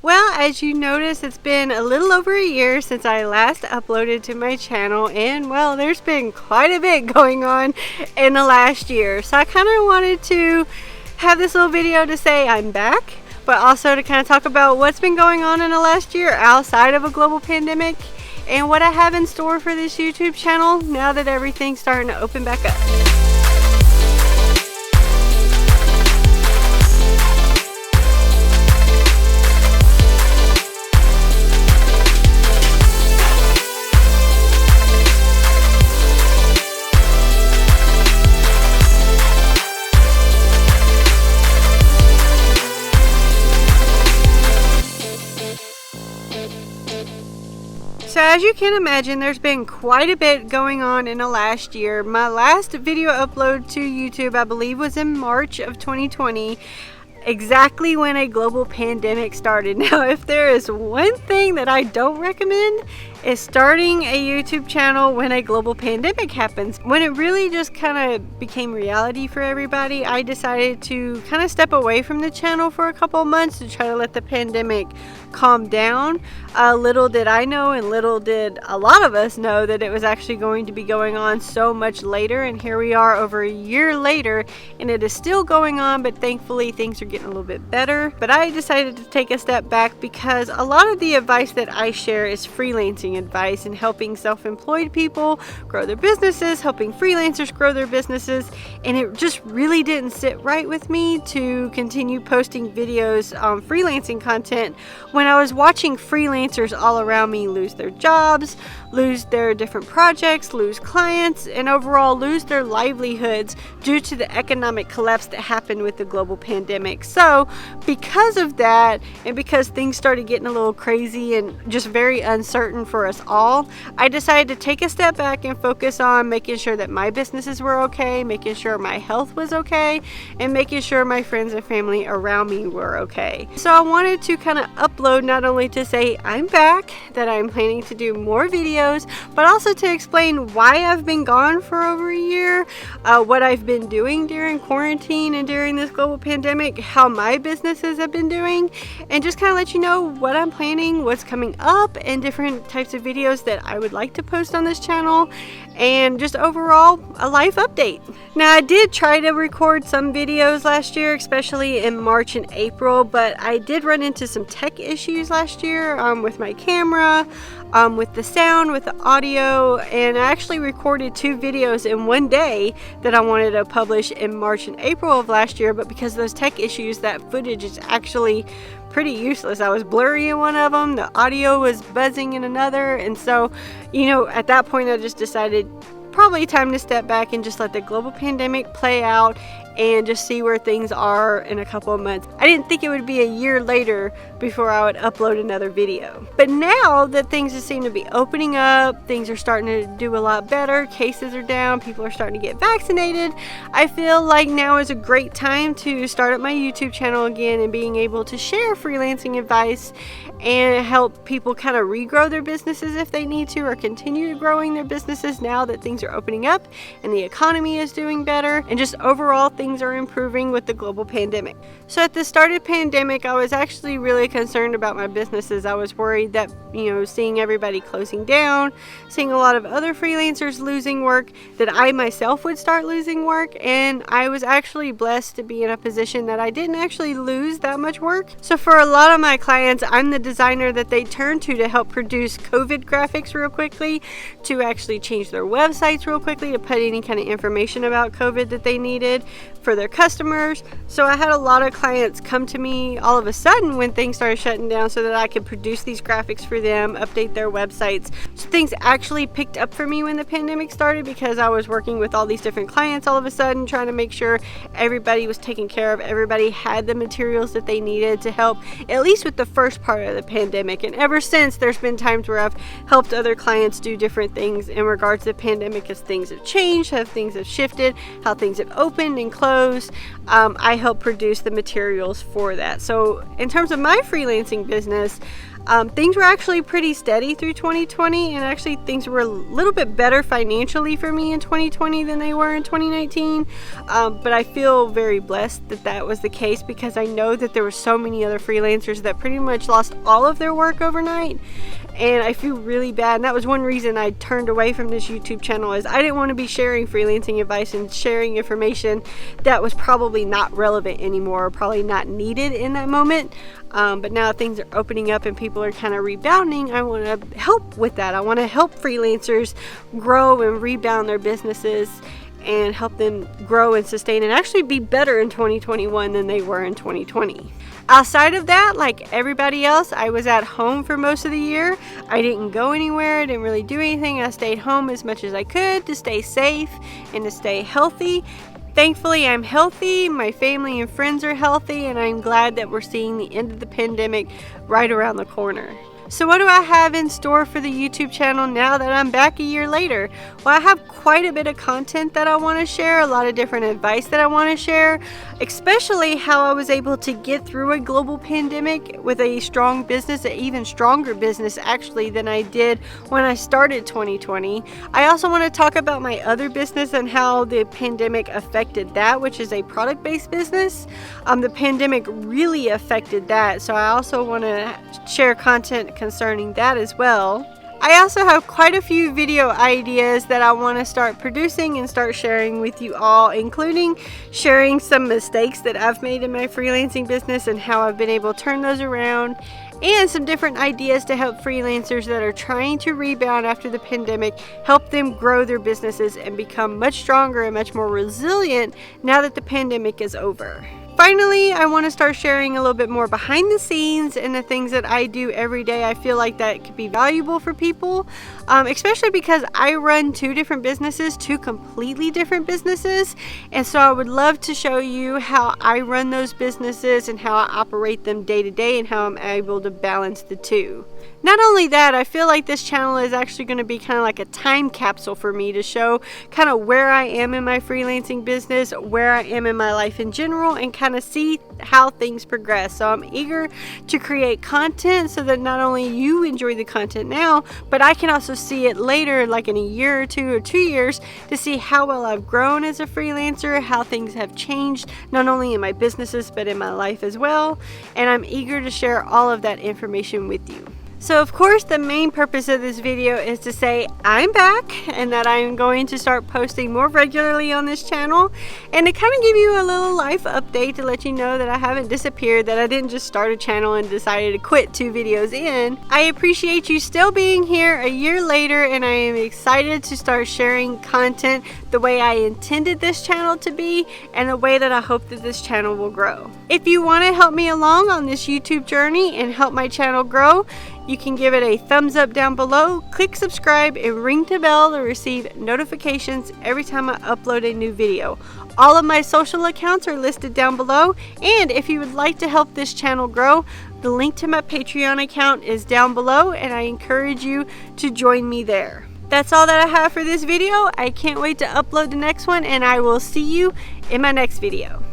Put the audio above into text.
Well, as you notice, it's been a little over a year since I last uploaded to my channel, and well, there's been quite a bit going on in the last year. So I kind of wanted to have this little video to say I'm back, but also to kind of talk about what's been going on in the last year outside of a global pandemic and what I have in store for this YouTube channel now that everything's starting to open back up. So as you can imagine, there's been quite a bit going on in the last year. My last video upload to YouTube, I believe, was in March of 2020, exactly when a global pandemic started. Now, if there is one thing that I don't recommend, is starting a YouTube channel when a global pandemic happens. When it really just kind of became reality for everybody, I decided to kind of step away from the channel for a couple of months to try to let the pandemic calm down. Little did I know, and little did a lot of us know, that it was actually going to be going on so much later, and here we are over a year later and it is still going on, but thankfully things are getting a little bit better. But I decided to take a step back because a lot of the advice that I share is freelancing advice and helping self-employed people grow their businesses, helping freelancers grow their businesses, and it just really didn't sit right with me to continue posting videos on freelancing content when I was watching freelancers all around me lose their jobs, lose their different projects, lose clients, and overall lose their livelihoods due to the economic collapse that happened with the global pandemic. So because of that, and because things started getting a little crazy and just very uncertain for us all, I decided to take a step back and focus on making sure that my businesses were okay, making sure my health was okay, and making sure my friends and family around me were okay. So I wanted to kind of upload not only to say I'm back, that I'm planning to do more videos, but also to explain why I've been gone for over a year, what I've been doing during quarantine and during this global pandemic, how my businesses have been doing, and just kind of let you know what I'm planning, what's coming up, and different types of videos that I would like to post on this channel, and just overall a life update. Now, I did try to record some videos last year, especially in March and April, but I did run into some tech issues last year with my camera, with the sound, with the audio, and I actually recorded 2 videos in one day that I wanted to publish in March and April of last year, but because of those tech issues, that footage is actually pretty useless. I was blurry in one of them, the audio was buzzing in another, and so, you know, at that point I just decided probably time to step back and just let the global pandemic play out and just see where things are in a couple of months. I didn't think it would be a year later before I would upload another video. But now that things just seem to be opening up, things are starting to do a lot better, cases are down, people are starting to get vaccinated, I feel like now is a great time to start up my YouTube channel again and being able to share freelancing advice and help people kind of regrow their businesses if they need to, or continue growing their businesses now that things are opening up and the economy is doing better and just overall things are improving with the global pandemic. So at the start of the pandemic, I was actually really concerned about my businesses. I was worried that, you know, seeing everybody closing down, seeing a lot of other freelancers losing work, that I myself would start losing work, and I was actually blessed to be in a position that I didn't actually lose that much work. So for a lot of my clients, I'm the designer that they turn to help produce COVID graphics real quickly, to actually change their websites real quickly, to put any kind of information about COVID that they needed for their customers. So I had a lot of clients come to me all of a sudden when things started shutting down so that I could produce these graphics for them, update their websites. So things actually picked up for me when the pandemic started because I was working with all these different clients all of a sudden, trying to make sure everybody was taken care of, everybody had the materials that they needed to help, at least with the first part of the pandemic. And ever since, there's been times where I've helped other clients do different things in regards to the pandemic as things have changed, how things have shifted, how things have opened and closed. I help produce the materials for that. So in terms of my freelancing business, Things were actually pretty steady through 2020, and actually things were a little bit better financially for me in 2020 than they were in 2019. But I feel very blessed that that was the case, because I know that there were so many other freelancers that pretty much lost all of their work overnight. And I feel really bad, and that was one reason I turned away from this YouTube channel, is I didn't want to be sharing freelancing advice and sharing information that was probably not relevant anymore, or probably not needed in that moment. But now things are opening up and people are kind of rebounding. I want to help with that. I want to help freelancers grow and rebound their businesses and help them grow and sustain and actually be better in 2021 than they were in 2020. Outside of that, like everybody else, I was at home for most of the year. I didn't go anywhere, I didn't really do anything. I stayed home as much as I could to stay safe and to stay healthy. Thankfully, I'm healthy, my family and friends are healthy, and I'm glad that we're seeing the end of the pandemic right around the corner. So what do I have in store for the YouTube channel now that I'm back a year later? Well, I have quite a bit of content that I want to share, a lot of different advice that I want to share, especially how I was able to get through a global pandemic with a strong business, an even stronger business actually than I did when I started 2020. I also want to talk about my other business and how the pandemic affected that, which is a product-based business. The pandemic really affected that, so I also want to share content concerning that as well. I also have quite a few video ideas that I want to start producing and start sharing with you all, including sharing some mistakes that I've made in my freelancing business and how I've been able to turn those around, and some different ideas to help freelancers that are trying to rebound after the pandemic, help them grow their businesses and become much stronger and much more resilient now that the pandemic is over. Finally, I want to start sharing a little bit more behind the scenes and the things that I do every day. I feel like that could be valuable for people, especially because I run two different businesses, two completely different businesses. And so I would love to show you how I run those businesses and how I operate them day to day and how I'm able to balance the two. Not only that, I feel like this channel is actually going to be kind of like a time capsule for me to show kind of where I am in my freelancing business, where I am in my life in general, and kind of see how things progress. So I'm eager to create content so that not only you enjoy the content now, but I can also see it later, like in a year or 2 or 2 years, to see how well I've grown as a freelancer, how things have changed, not only in my businesses, but in my life as well. And I'm eager to share all of that information with you. So of course the main purpose of this video is to say I'm back and that I'm going to start posting more regularly on this channel, and to kind of give you a little life update to let you know that I haven't disappeared, that I didn't just start a channel and decided to quit 2 videos in. I appreciate you still being here a year later, and I am excited to start sharing content the way I intended this channel to be and the way that I hope that this channel will grow. If you want to help me along on this YouTube journey and help my channel grow, you can give it a thumbs up down below, click subscribe, and ring the bell to receive notifications every time I upload a new video. All of my social accounts are listed down below, and if you would like to help this channel grow, the link to my Patreon account is down below, and I encourage you to join me there. That's all that I have for this video. I can't wait to upload the next one, and I will see you in my next video.